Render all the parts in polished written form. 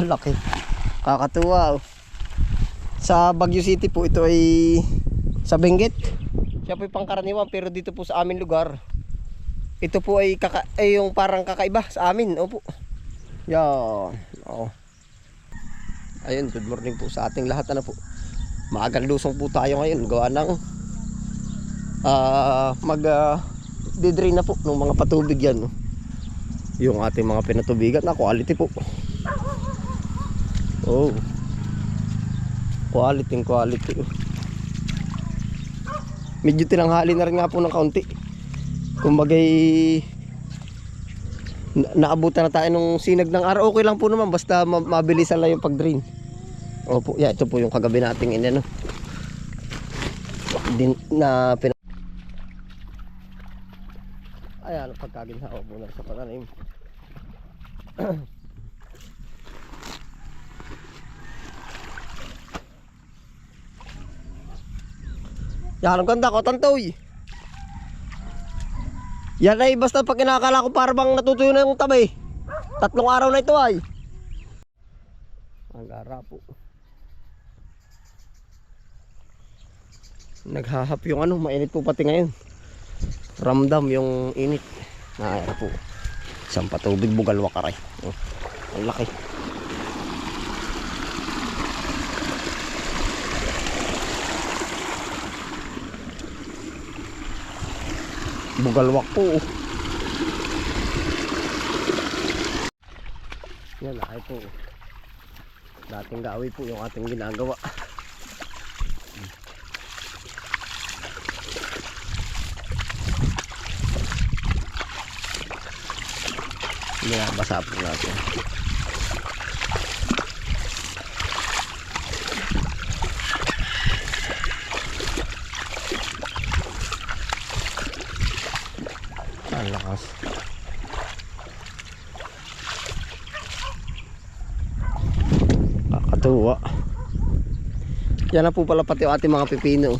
Laki. Kakatuwa. Sa Baguio City po ito ay sa Benguet. Siya po ay pangkaraniwan, pero dito po sa amin lugar, ito po ay yung parang kakaiba sa amin. Opo. Yan. Oo. Ayun, good morning po sa ating lahat. Ano po? Maagang lusong po tayo ngayon. Gawa ng mag-de-drain na po ng mga patubig yan. No? Yung ating mga pinatubigan na quality po. Oh. Quality. Medyo tinanghali na rin nga po ng kaunti. Kumbagay naabutan na tayo nung sinag ng araw. Okay lang po naman basta mabilisan lang yung pag-drain. Opo, yeah, ito po yung kagabi nating inano. Ayan, pagkaginhao po na sa pananim. Yan, ang ganda ko, tantoy. Yan ay basta pag kinakala ko para bang natutuyo na yung tabi. 3 araw na ito ay. Ang gara po. Naghahap yung ano, mainit po pati ngayon. Ramdam yung init. Ayan po. Isang patubig bugal wakaray. Oh, ang laki. Bugalwak po. Yan ay po. Dating gawi po yung ating ginagawa. Basa po natin. Ang lakas. Kakatuwa. Yan na po pala pati yung ating mga pipino.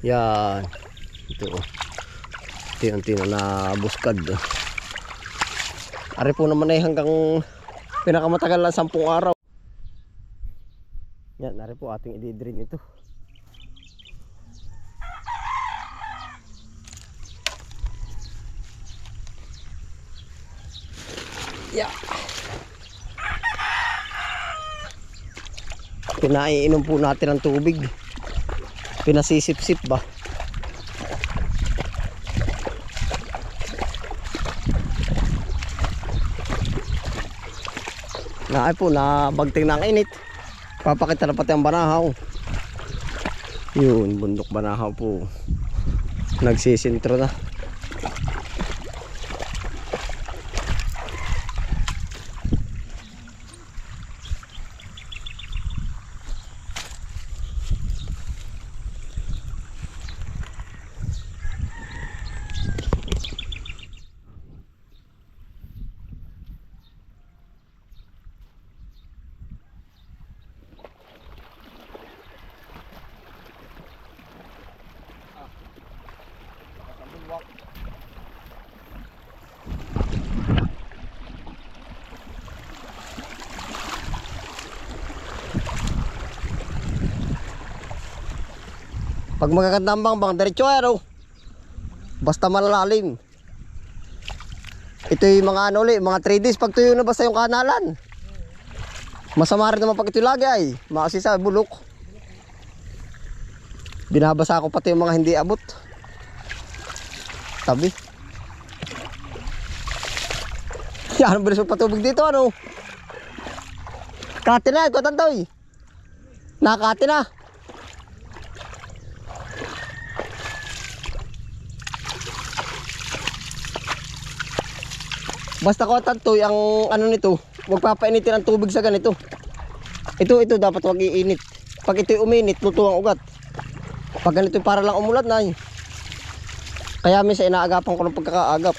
Yan. Ito. Unti-unti na nabuskad. Ari po naman ay hanggang pinakamatagal lang 10 araw. Yan, ari po ating i-drain ito. Yeah. Pinaiinom po natin ng tubig. Pinasisip-sip ba? Na ay po, nabagting ng init. Papakita na pati ang banahaw. Yun, bundok banahaw po. Nagsisintro na. Pag magkakandambang bang diretso ano, basta malalalim. Ito yung mga ano ulit, mga 3 days pag tuyo na basta yung kanalan. Masama rin naman pag ito lagi ay maasisa bulok. Binabasa ko pati yung mga hindi abot. Tabi. Yan, bilis mo patubig dito ano. Kati na, ito tantoy. Nakati na. Basta ko tantoy ang ano nito, huwag papainitin ang tubig sa ganito. Ito dapat huwag iinit. Pag ito'y uminit, luto ang ugat. Pag ganito para lang umulat na. Kaya minsan inaagapan ko ng pagkakaagap.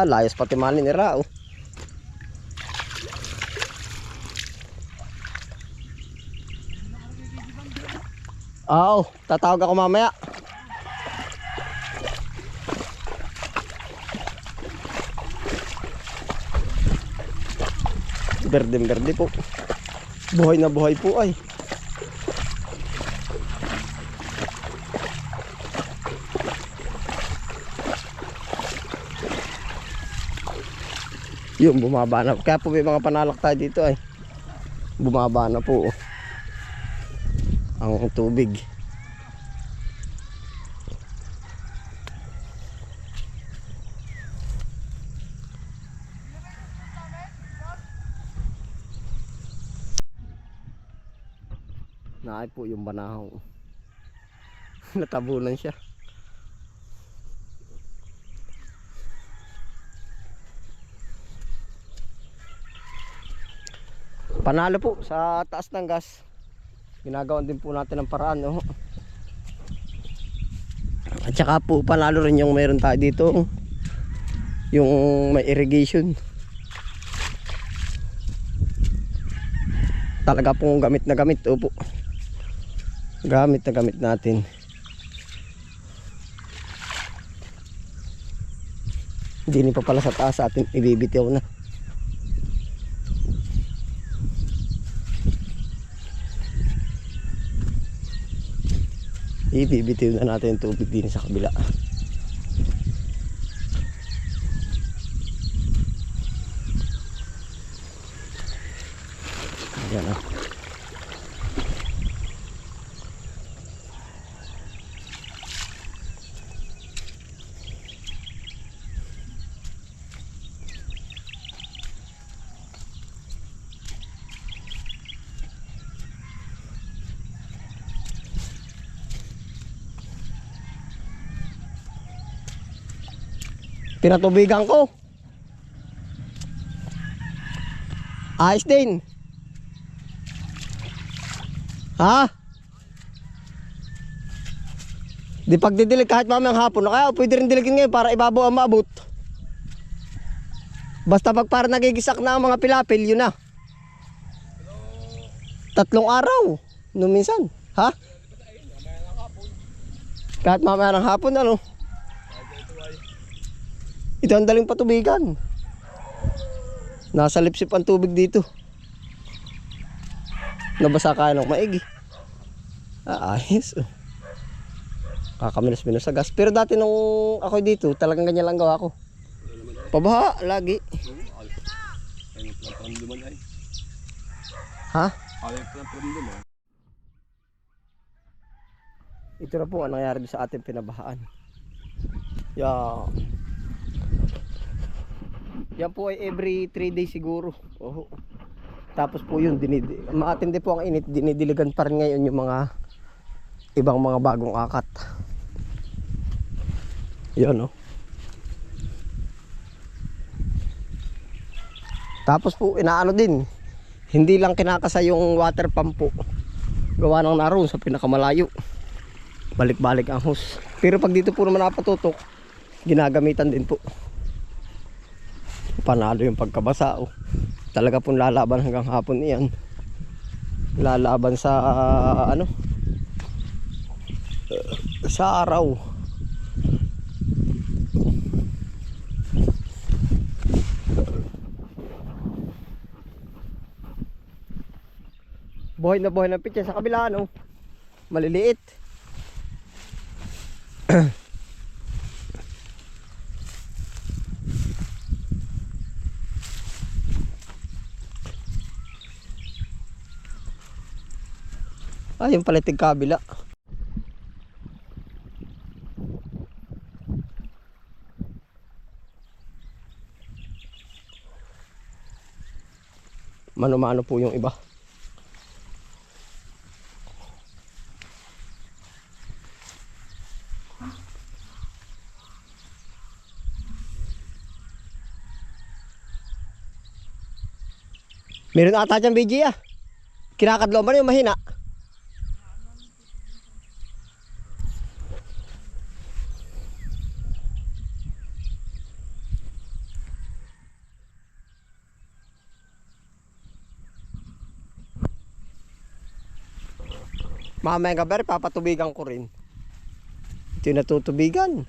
Layas pati mali ni Rao. Tatawag ako mamaya. Berde po. Buhay na buhay po ay. Yung bumaba na. Kaya po may mga panalak tayo dito ay. Bumaba na po ang tubig. Naay po yung banahaw. Natabunan siya. Panalo po sa taas ng gas. Ginagawan din po natin ng paraan, no? At saka po panalo rin yung mayroon tayo dito, yung may irrigation. Talaga pong gamit na gamit. Opo, gamit na gamit natin. Hindi pa pala sa taas atin ibibitaw na. Ibibitiw na natin yung tubig din sa kabila. Ayan o. Pinatubigan ko. Ayos din. Ha? Di pagdidilig kahit mamayang hapon na kaya pwede rin diligin ngayon para ibabaw ang maabot. Basta pag para nagigisak na ang mga pilapil, yun na. 3 araw. No minsan. Ha? Kahit mamaya ng hapon, ano? Ito ang daling patubigan. Nasa lipsip ang tubig dito. Nabasa kaya ng maigi. Ayos. Kakaminas-minas sa gas. Pero dati nung ako dito, talagang ganyan lang gawa ko. Pabaha, lagi. Ha? Ito na po ang nangyari sa ating pinabahaan. Yan po ay every 3 days siguro. Oh. Tapos po yun, matindi po ang init, dinidiligan pa rin ngayon yung mga ibang mga bagong akat. Yan oh. Tapos po inaano din, hindi lang kinakasa yung water pump po. Gawa ng naroon sa pinakamalayo. Balik-balik ang hose. Pero pag dito po naman napatutok, ginagamitan din po. Panalo yung pagkabasa oh. Talaga pong lalaban hanggang hapon iyan. Lalaban sa sa araw. Buhay na buhay ng pitya sa kabila, no? Maliliit. Yung palitig kabila. Mano-mano po yung iba. Meron ata dyan BG ah. Kinakadlaw ba na yung mahina? Mamayang gabi papatubigan ko rin. Ito yung natutubigan.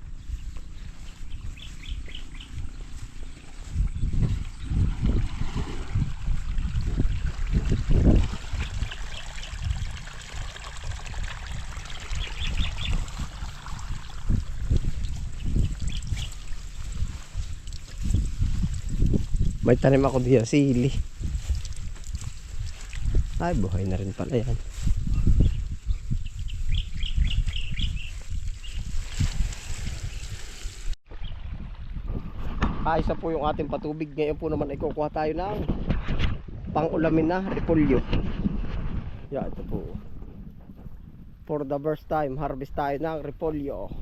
May tanim ako diyan, sili. Ay, buhay na rin pala yan. Ayos na po yung ating patubig. Ngayon po naman ay kukuha tayo ng pang-ulamin na repolyo. Yeah, ito po. For the first time, harvest tayo ng repolyo.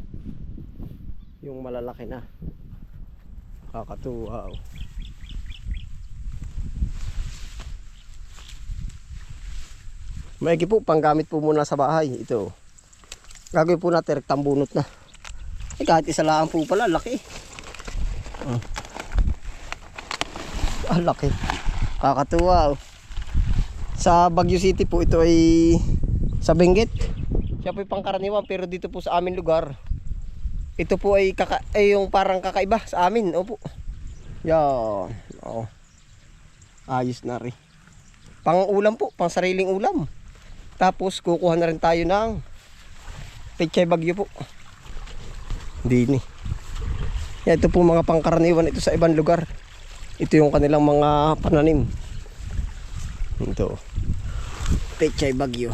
Yung malalaki na. Kakatuwa. Maigi po, panggamit po muna sa bahay. Ito. Gagawin po natin rektang bunot na. Kahit isa lang po pala, laki. Laki. Kakatuwa. Sa Baguio City po, ito ay sa Benguet. Siya po ay pangkaraniwan, pero dito po sa amin lugar, ito po ay yung parang kakaiba sa amin. Opo. Yan. Oo. Ayos na rin. Pang ulam po, pang sariling ulam. Tapos kukuha na rin tayo ng pechay Baguio po. Dini. Ito po mga pangkaraniwan ito sa ibang lugar. Ito yung kanilang mga pananim. Ito. Pechay Baguio.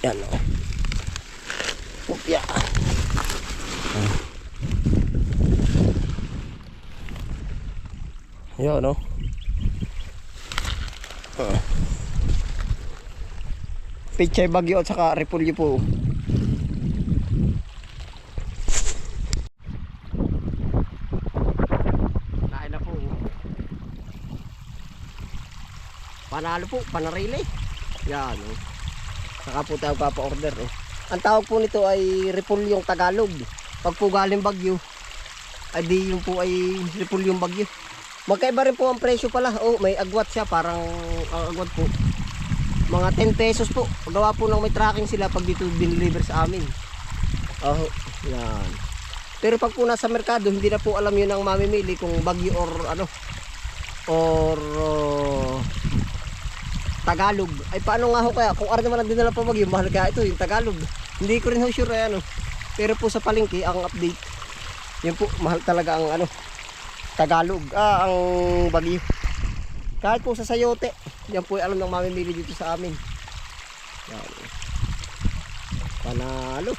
Yan o. Upya. Yan o. Pechay Baguio at saka repolyo po. Lain na po. Panalo po, panarili. Yan. Saka po tayo papa-order. Ang tawag po nito ay repolyong Tagalog. Pag po galing Baguio, ay di yung po ay repolyong Baguio. Magkaiba rin po ang presyo pala. Oh, may agwat siya, parang agwat po. Mga 10 pesos po. Gawa po ng may tracking sila pag dito dineliver sa amin. Oh, yan. Pero pag po nasa merkado, hindi na po alam yun ang mamimili kung Baguio or ano or Tagalog. Ay paano nga ho kaya? Kung ano naman ang dinala pa Baguio, mahal kaya ito yung Tagalog. Hindi ko rin ho sure ano. Pero po sa palengke ang update, yun po mahal talaga ang ano Tagalog, ang Baguio. Kahit po sa sayote, yan po ay alam ng mamimili dito sa amin. Yan. Panalo.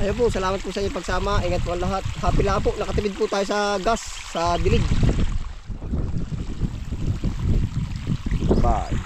Ayun po, salamat po sa inyong pagsama. Ingat po ang lahat. Happy lang po, nakatipid po tayo sa gas, sa dilig. Bye.